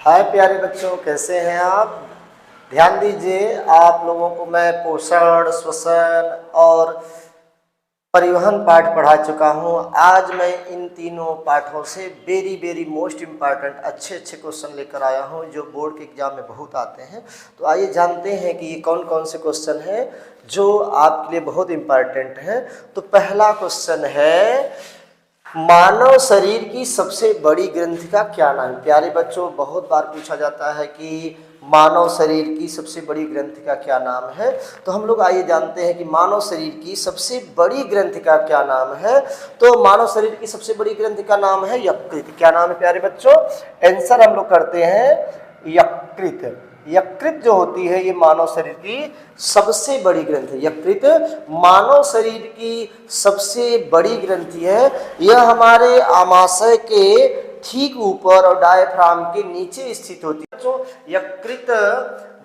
हाय प्यारे बच्चों, कैसे हैं आप। ध्यान दीजिए, आप लोगों को मैं पोषण, श्वसन और परिवहन पाठ पढ़ा चुका हूं। आज मैं इन तीनों पाठों से वेरी मोस्ट इम्पॉर्टेंट अच्छे क्वेश्चन लेकर आया हूं जो बोर्ड के एग्जाम में बहुत आते हैं। तो आइए जानते हैं कि ये कौन कौन से क्वेश्चन हैं जो आपके लिए बहुत इम्पॉर्टेंट हैं। तो पहला क्वेश्चन है, मानव शरीर की सबसे बड़ी ग्रंथि का क्या नाम है। प्यारे बच्चों, बहुत बार पूछा जाता है कि मानव शरीर की सबसे बड़ी ग्रंथि का क्या नाम है। तो हम लोग आइए जानते हैं कि मानव शरीर की सबसे बड़ी ग्रंथि का क्या नाम है। तो मानव शरीर की सबसे बड़ी ग्रंथि का नाम है यकृत। क्या नाम है प्यारे बच्चों? आंसर हम लोग करते हैं यकृत। यकृत जो होती है ये मानव शरीर की सबसे बड़ी ग्रंथि है। यकृत मानव शरीर की सबसे बड़ी ग्रंथि है। यह हमारे आमाशय के ठीक ऊपर और डायफ्राम के नीचे स्थित होती है। तो यकृत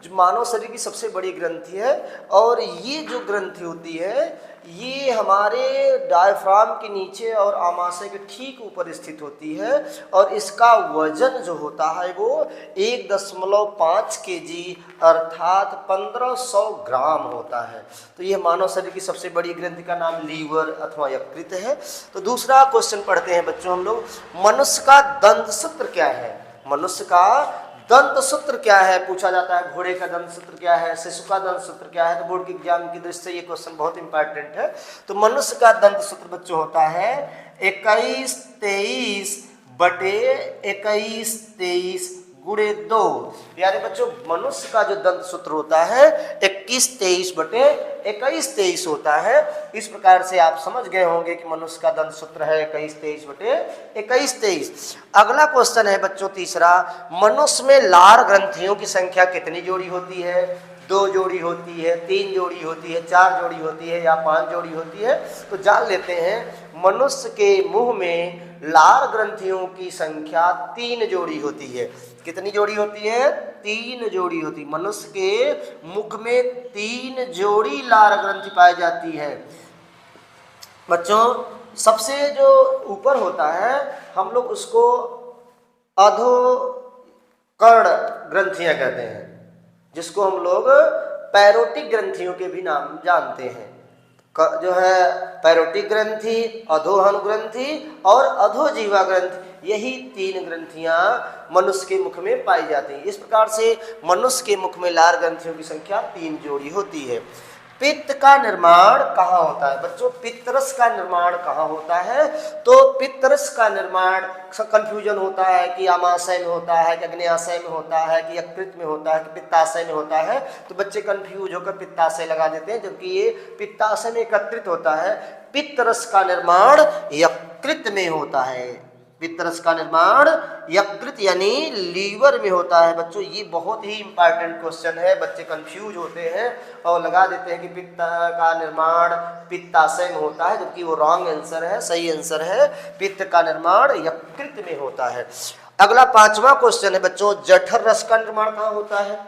जो मानव शरीर की सबसे बड़ी ग्रंथि है और ये जो ग्रंथि होती है ये हमारे डायफ्राम के नीचे और आमाशय के ठीक ऊपर स्थित होती है और इसका वजन जो होता है वो 1.5 केजी अर्थात 1500 ग्राम होता है। तो ये मानव शरीर की सबसे बड़ी ग्रंथि का नाम लीवर अथवा यकृत है। तो दूसरा क्वेश्चन पढ़ते हैं बच्चों हम लोग। मनुष्य का दंत सूत्र क्या है? मनुष्य का दंत सूत्र क्या है पूछा जाता है। घोड़े का दंत सूत्र क्या है, शिशु का दंत सूत्र क्या है। तो बोर्ड के एग्जाम की दृष्टि से ये क्वेश्चन बहुत इंपॉर्टेंट है। तो मनुष्य का दंत सूत्र बच्चों होता है 21-23/21-23 गुणे 2। प्यारे बच्चों, मनुष्य का जो दंत सूत्र होता है 21-23/21-23 होता है। इस प्रकार से आप समझ गए होंगे कि मनुष्य का दंत सूत्र है 21-23/21-23। अगला क्वेश्चन है बच्चों तीसरा, मनुष्य में लार ग्रंथियों की संख्या कितनी जोड़ी होती है? 2 जोड़ी होती है, 3 जोड़ी होती है, 4 जोड़ी होती है या 5 जोड़ी होती है। तो जान लेते हैं, मनुष्य के मुंह में लार ग्रंथियों की संख्या 3 जोड़ी होती है। कितनी जोड़ी होती है? 3 जोड़ी होती। मनुष्य के मुख में 3 जोड़ी लार ग्रंथि पाई जाती है। बच्चों, सबसे जो ऊपर होता है हम लोग उसको अधोकर्ण ग्रंथियां कहते हैं, जिसको हम लोग पैरोटिक ग्रंथियों के भी नाम जानते हैं। जो है पैरोटिक ग्रंथि, अधोहन ग्रंथि और अधोजीवा ग्रंथि, यही 3 ग्रंथियां मनुष्य के मुख में पाई जाती हैं। इस प्रकार से मनुष्य के मुख में लार ग्रंथियों की संख्या 3 जोड़ी होती है। पित्त का निर्माण कहाँ होता है? बच्चों, पित्तरस का निर्माण कहाँ होता है? तो पित्तरस का निर्माण कंफ्यूजन होता है कि आमाशय में होता है कि अग्न्याशय में होता है कि यकृत में होता है कि पित्ताशय में होता है। तो बच्चे कंफ्यूज होकर पित्ताशय लगा देते हैं, जबकि ये पित्ताशय में एकत्रित होता है। पित्तरस का निर्माण यकृत में होता है। पित्तरस का निर्माण यकृत यानी लीवर में होता है। बच्चों, ये बहुत ही इंपॉर्टेंट क्वेश्चन है। बच्चे कंफ्यूज होते हैं और लगा देते हैं कि पित्त का निर्माण पित्ताशय में होता है, जबकि वो रॉन्ग आंसर है। सही आंसर है पित्त का निर्माण यकृत में होता है। अगला 5वां क्वेश्चन है बच्चों, जठर रस का निर्माण कहाँ होता है?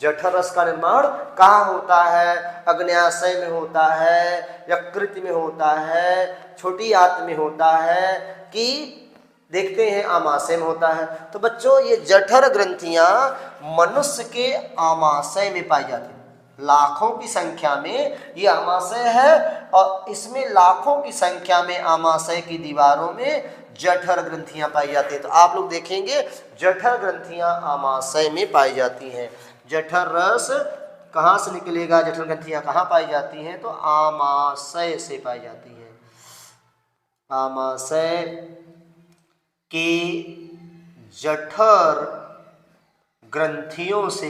जठर रस का निर्माण कहाँ होता है? अग्न्याशय में होता है, यकृत में होता है, छोटी आंत में होता है कि देखते हैं आमाशय में होता है। तो बच्चों, ये जठर ग्रंथियां मनुष्य के आमाशय में पाई जाती हैं। लाखों की संख्या में ये आमाशय है और इसमें लाखों की संख्या में आमाशय की दीवारों में जठर ग्रंथियां पाई जाती हैं। तो आप लोग देखेंगे जठर ग्रंथियां आमाशय में पाई जाती हैं। जठर रस कहाँ से निकलेगा? जठर ग्रंथियां कहाँ पाई जाती हैं? तो आमाशय से पाई जाती हैं। आमाशय के जठर ग्रंथियों से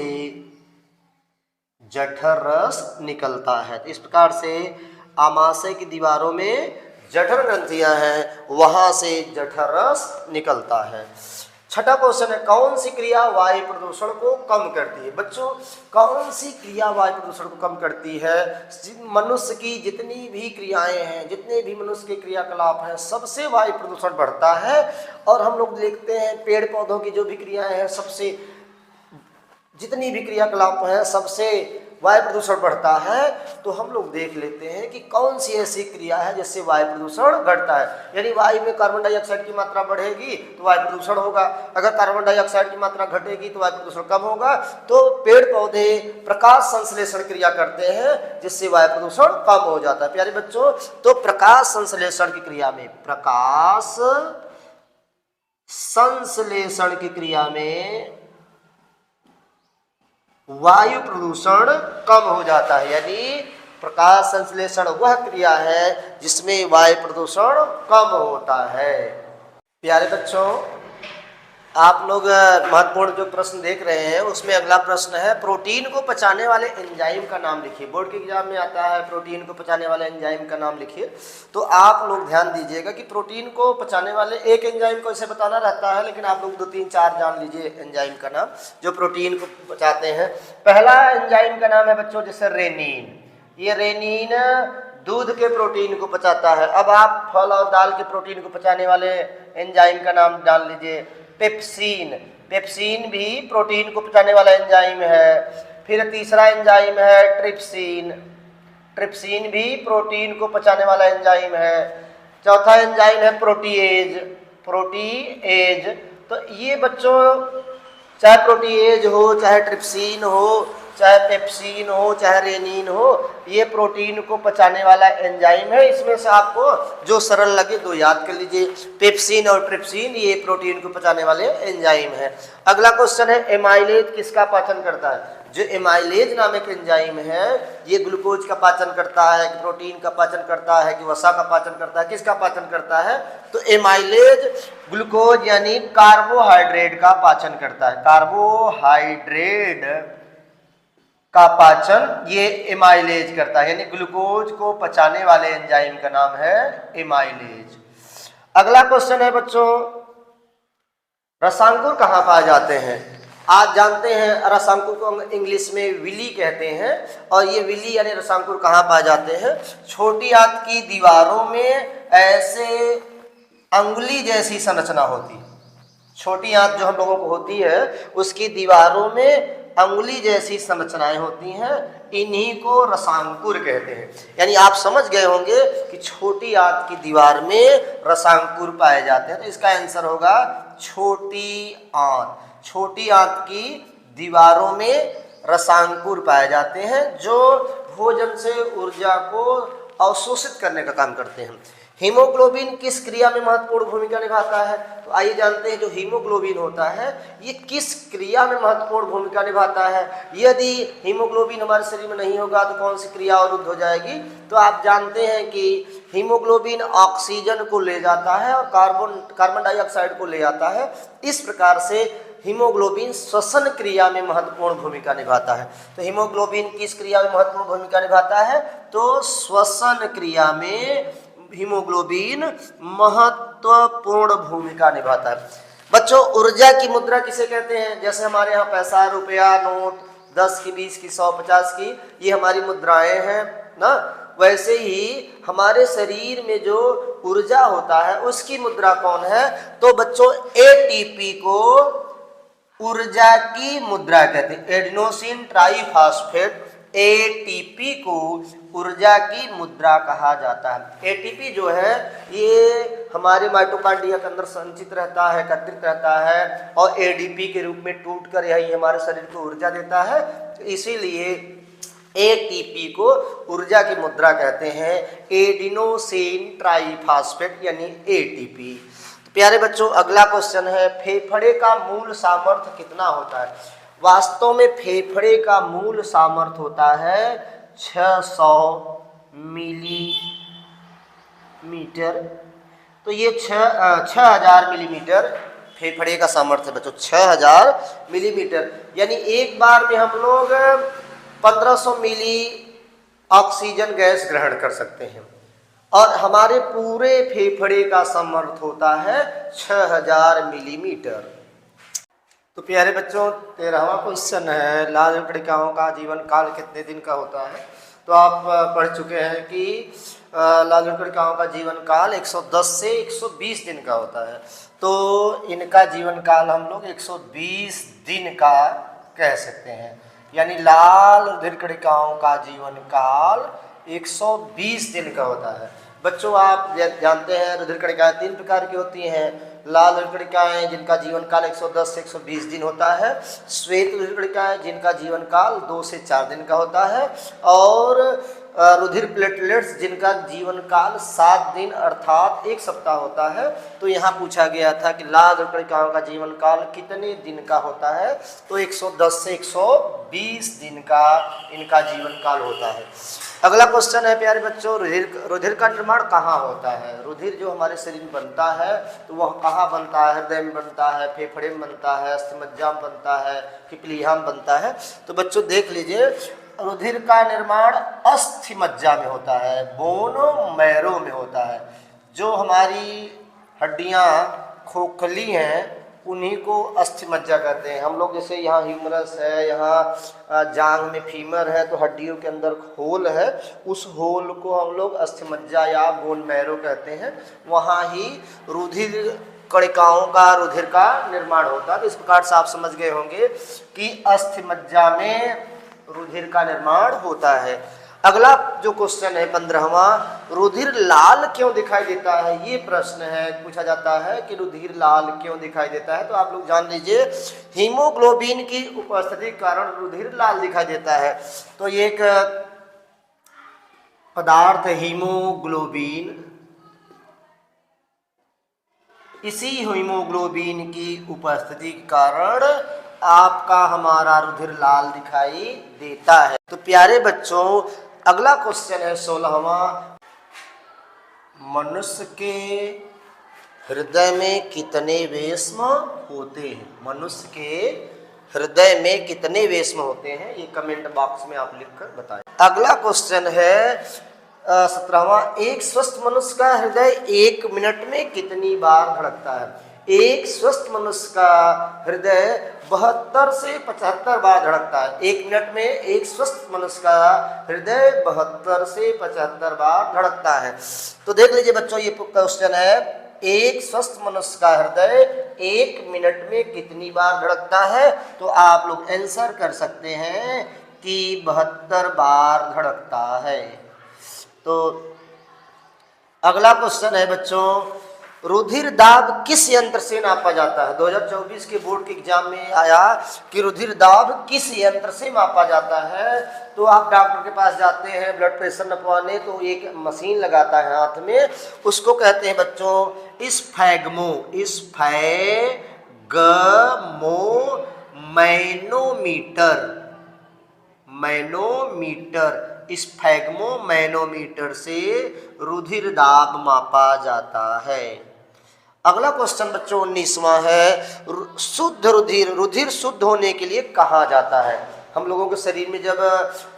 जठर रस निकलता है। तो इस प्रकार से आमाशय की दीवारों में जठर ग्रंथियां हैं, वहां से जठर रस निकलता है। छठा क्वेश्चन है, कौन सी क्रिया वायु प्रदूषण को कम करती है? बच्चों, कौन सी क्रिया वायु प्रदूषण को कम करती है? मनुष्य की जितनी भी क्रियाएं हैं, जितने भी मनुष्य के क्रियाकलाप हैं, सबसे वायु प्रदूषण बढ़ता है। और हम लोग देखते हैं पेड़ पौधों की जो भी क्रियाएं हैं, सबसे जितनी भी क्रियाकलाप हैं सबसे वायु प्रदूषण बढ़ता है तो हम लोग देख लेते हैं कि कौन सी ऐसी क्रिया है जिससे वायु प्रदूषण घटता है। यानी वायु में कार्बन डाइऑक्साइड की मात्रा बढ़ेगी तो वायु प्रदूषण होगा, अगर कार्बन डाइऑक्साइड की मात्रा घटेगी तो वायु प्रदूषण कम होगा। तो पेड़ पौधे प्रकाश संश्लेषण क्रिया करते हैं जिससे वायु प्रदूषण कम हो जाता है। प्यारे बच्चों, तो प्रकाश संश्लेषण की क्रिया में, प्रकाश संश्लेषण की क्रिया में वायु प्रदूषण कम हो जाता है। यानी प्रकाश संश्लेषण वह क्रिया है जिसमें वायु प्रदूषण कम होता है। प्यारे बच्चों, आप लोग महत्वपूर्ण जो प्रश्न देख रहे हैं उसमें अगला प्रश्न है प्रोटीन को पचाने वाले एंजाइम का नाम लिखिए। बोर्ड के एग्जाम में आता है प्रोटीन को पचाने वाले एंजाइम का नाम लिखिए। तो आप लोग ध्यान दीजिएगा कि प्रोटीन को पचाने वाले एक एंजाइम को इसे बताना रहता है, लेकिन आप लोग 2, 3, 4 जान लीजिए एंजाइम का नाम जो प्रोटीन को पचाते हैं। पहला एंजाइम का नाम है बच्चों जैसे रेनिन। ये रेनिन दूध के प्रोटीन को पचाता है। अब आप फल और दाल के प्रोटीन को पचाने वाले एंजाइम का नाम जान लीजिए, पेप्सिन। पेप्सिन भी प्रोटीन को पचाने वाला एंजाइम है। फिर तीसरा एंजाइम है ट्रिप्सिन। ट्रिप्सिन भी प्रोटीन को पचाने वाला एंजाइम है। चौथा एंजाइम है प्रोटीएज। प्रोटीएज, तो ये बच्चों चाहे प्रोटीएज हो, चाहे ट्रिप्सिन हो, चाहे पेप्सिन हो, चाहे रेनिन हो, ये प्रोटीन को पचाने वाला एंजाइम है। इसमें से आपको जो सरल लगे 2 याद कर लीजिए, पेप्सिन और ट्रिप्सिन ये प्रोटीन को पचाने वाले एंजाइम है। अगला क्वेश्चन है एमाइलेज किसका पाचन करता है। जो एमाइलेज नामक एंजाइम है ये ग्लूकोज का पाचन करता है, कि प्रोटीन का पाचन करता है, कि वसा का पाचन करता है, किसका पाचन करता है। तो एमाइलेज ग्लूकोज यानी कार्बोहाइड्रेट का पाचन करता है। कार्बोहाइड्रेट का पाचन ये एमाइलेज करता है, यानी ग्लूकोज को पचाने वाले एंजाइम का नाम है एमाइलेज। अगला क्वेश्चन है बच्चों रसांकुर कहाँ पाए जाते हैं। आज जानते हैं रसांकुर को इंग्लिश में विली कहते हैं, और ये विली यानी रसांकुर कहाँ पाए जाते हैं। छोटी आंत की दीवारों में ऐसे अंगुली जैसी संरचना होती है। छोटी आंत जो हम लोगों को होती है उसकी दीवारों में अंगुली जैसी संरचनाएं होती हैं, इन्हीं को रसांकुर कहते हैं। यानी आप समझ गए होंगे कि छोटी आंत की दीवार में रसांकुर पाए जाते हैं। तो इसका आंसर होगा छोटी आंत। छोटी आंत की दीवारों में रसांकुर पाए जाते हैं जो भोजन से ऊर्जा को अवशोषित करने का काम करते हैं। हीमोग्लोबिन किस क्रिया में महत्वपूर्ण भूमिका निभाता है। तो आइए जानते हैं जो हीमोग्लोबिन होता है ये किस क्रिया में महत्वपूर्ण भूमिका निभाता है। यदि हीमोग्लोबिन हमारे शरीर में नहीं होगा तो कौन सी क्रिया अवरुद्ध हो जाएगी। तो आप जानते हैं कि हीमोग्लोबिन ऑक्सीजन को ले जाता है और कार्बन डाइऑक्साइड को ले आता है। इस प्रकार से हीमोग्लोबिन श्वसन क्रिया में महत्वपूर्ण भूमिका निभाता है। तो हीमोग्लोबिन किस क्रिया में महत्वपूर्ण भूमिका निभाता है। तो श्वसन क्रिया में हीमोग्लोबिन महत्वपूर्ण भूमिका निभाता है। बच्चों ऊर्जा की मुद्रा किसे कहते हैं। जैसे हमारे यहाँ पैसा, रुपया, नोट 10 की, 20 की, 100, 50 की, ये हमारी मुद्राएं हैं ना। वैसे ही हमारे शरीर में जो ऊर्जा होता है उसकी मुद्रा कौन है। तो बच्चों एटीपी को ऊर्जा की मुद्रा कहते हैं। एडिनोसिन ट्राइफॉस्फेट एटीपी को ऊर्जा की मुद्रा कहा जाता है। एटीपी जो है ये हमारे माइटोकॉन्ड्रिया के अंदर संचित रहता है, एकत्रित रहता है, और एडीपी के रूप में टूटकर यही हमारे शरीर को ऊर्जा देता है। तो इसीलिए एटीपी को ऊर्जा की मुद्रा कहते हैं, एडिनोसिन ट्राइफॉस्फेट यानी एटीपी। तो प्यारे बच्चों अगला क्वेश्चन है फेफड़े का मूल सामर्थ्य कितना होता है। वास्तव में फेफड़े का मूल सामर्थ्य होता है 600 मिलीमीटर। तो ये 6000 मिलीमीटर फेफड़े का सामर्थ्य बच्चों, 6000 मिलीमीटर। यानी एक बार में हम लोग 1500 मिली ऑक्सीजन गैस ग्रहण कर सकते हैं, और हमारे पूरे फेफड़े का सामर्थ्य होता है 6000 मिलीमीटर। तो प्यारे बच्चों 13वां क्वेश्चन है लाल लकड़िकाओं का जीवन काल कितने दिन का होता है। तो आप पढ़ चुके हैं कि लाल लकड़िकाओं का जीवन काल 110 से 120 दिन का होता है। तो इनका जीवन काल हम लोग 120 दिन का कह सकते हैं। यानी लाल रुधिर कणिकाओं का जीवन काल 120 दिन का होता है। बच्चों आप जानते हैं रुधिर कणिकाएं 3 प्रकार की होती हैं। लाल रुधिर कणिकाएं जिनका जीवन काल 110 से 120 दिन होता है, श्वेत रुधिर कणिकाएं जिनका जीवन काल 2 से 4 दिन का होता है, और रुधिर प्लेटलेट्स जिनका जीवन काल 7 दिन अर्थात 1 सप्ताह होता है। तो यहाँ पूछा गया था कि लाल रुधिर कणिकाओं का जीवन काल कितने दिन का होता है, तो 110 से 120 दिन का इनका जीवन काल होता है। अगला क्वेश्चन है प्यारे बच्चों, रुधिर का निर्माण कहाँ होता है? रुधिर जो हमारे शरीर में बनता है तो वह कहाँ बनता है? हृदय में बनता है, फेफड़े में बनता है, अस्थिमज्जा में बनता है कि प्लीहा में बनता है? तो बच्चों देख लीजिए, रुधिर का निर्माण अस्थिमज्जा में होता है, बोन मैरो में होता है। जो हमारी हड्डियाँ खोखली हैं उन्हीं को अस्थिमज्जा कहते हैं। हम लोग जैसे यहाँ ह्यूमरस है, यहाँ जांघ में फीमर है, तो हड्डियों के अंदर होल है, उस होल को हम लोग अस्थिमज्जा या बोन मैरो कहते हैं। वहाँ ही रुधिर कणिकाओं का रुधिर का निर्माण होता है। तो इस प्रकार से आप समझ गए होंगे कि अस्थिमज्जा में रुधिर का निर्माण होता है। अगला जो क्वेश्चन है 15वां, रुधिर लाल क्यों दिखाई देता है? ये प्रश्न है, पूछा जाता है कि रुधिर लाल क्यों दिखाई देता है। तो आप लोग जान लीजिए, हीमोग्लोबिन की उपस्थिति के कारण रुधिर लाल दिखाई देता है। तो ये एक पदार्थ हीमोग्लोबिन, इसी हीमोग्लोबिन की उपस्थिति के कारण आपका हमारा रुधिर लाल दिखाई देता है। तो प्यारे बच्चों अगला क्वेश्चन है 16वां, मनुष्य के हृदय में कितने वेश्म होते हैं? मनुष्य के हृदय में कितने वेश्म होते हैं? ये कमेंट बॉक्स में आप लिखकर बताएं। अगला क्वेश्चन है 17वां, एक स्वस्थ मनुष्य का हृदय 1 मिनट में कितनी बार धड़कता है? एक स्वस्थ मनुष्य का हृदय 72 से 75 बार धड़कता है। 1 मिनट में एक स्वस्थ मनुष्य का हृदय 72 से 75 बार धड़कता है। तो देख लीजिए बच्चों, ये क्वेश्चन है, एक स्वस्थ मनुष्य का हृदय 1 मिनट में कितनी बार धड़कता है? तो आप लोग आंसर कर सकते हैं कि 72 बार धड़कता है। तो अगला क्वेश्चन है बच्चों, रुधिर दाब किस यंत्र से नापा जाता है? 2024 के बोर्ड के एग्जाम में आया कि रुधिर दाब किस यंत्र से मापा जाता है। तो आप डॉक्टर के पास जाते हैं ब्लड प्रेशर नपवाने, तो एक मशीन लगाता है हाथ में, उसको कहते हैं बच्चों स्फैग्मो, मैनोमीटर। स्फैग्मो मैनोमीटर से रुधिर दाब मापा जाता है। अगला क्वेश्चन बच्चों 19वां है, शुद्ध रुधिर शुद्ध होने के लिए कहाँ जाता है? हम लोगों के शरीर में जब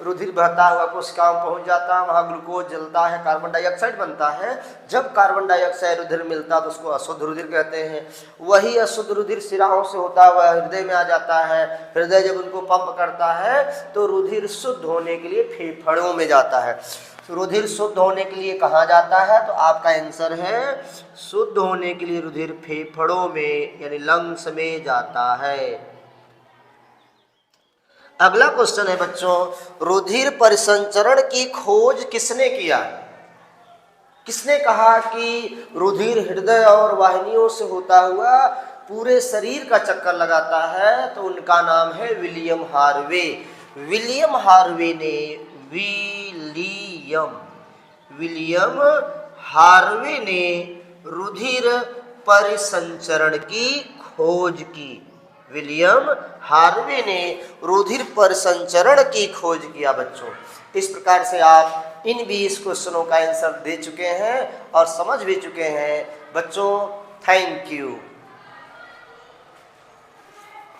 रुधिर बहता हुआ कोशिकाओं में पहुंच जाता है, वहाँ ग्लूकोज जलता है, कार्बन डाइऑक्साइड बनता है। जब कार्बन डाइऑक्साइड रुधिर मिलता है तो उसको अशुद्ध रुधिर कहते हैं। वही अशुद्ध रुधिर शिराओं से होता हुआ हृदय में आ जाता है। हृदय जब उनको पंप करता है तो रुधिर शुद्ध होने के लिए फेफड़ों में जाता है। रुधिर शुद्ध होने के लिए कहाँ जाता है? तो आपका आंसर है, शुद्ध होने के लिए रुधिर फेफड़ों में यानी लंग्स में जाता है। अगला क्वेश्चन है बच्चों, रुधिर परिसंचरण की खोज किसने किया? किसने कहा कि रुधिर हृदय और वाहिनियों से होता हुआ पूरे शरीर का चक्कर लगाता है? तो उनका नाम है विलियम हार्वे। विलियम हार्वे ने रुधिर परिसंचरण की खोज की। विलियम हार्वे ने रुधिर परिसंचरण की खोज किया बच्चों। इस प्रकार से आप इन 20 क्वेश्चनों का आंसर दे चुके हैं और समझ भी चुके हैं बच्चों। Thank you.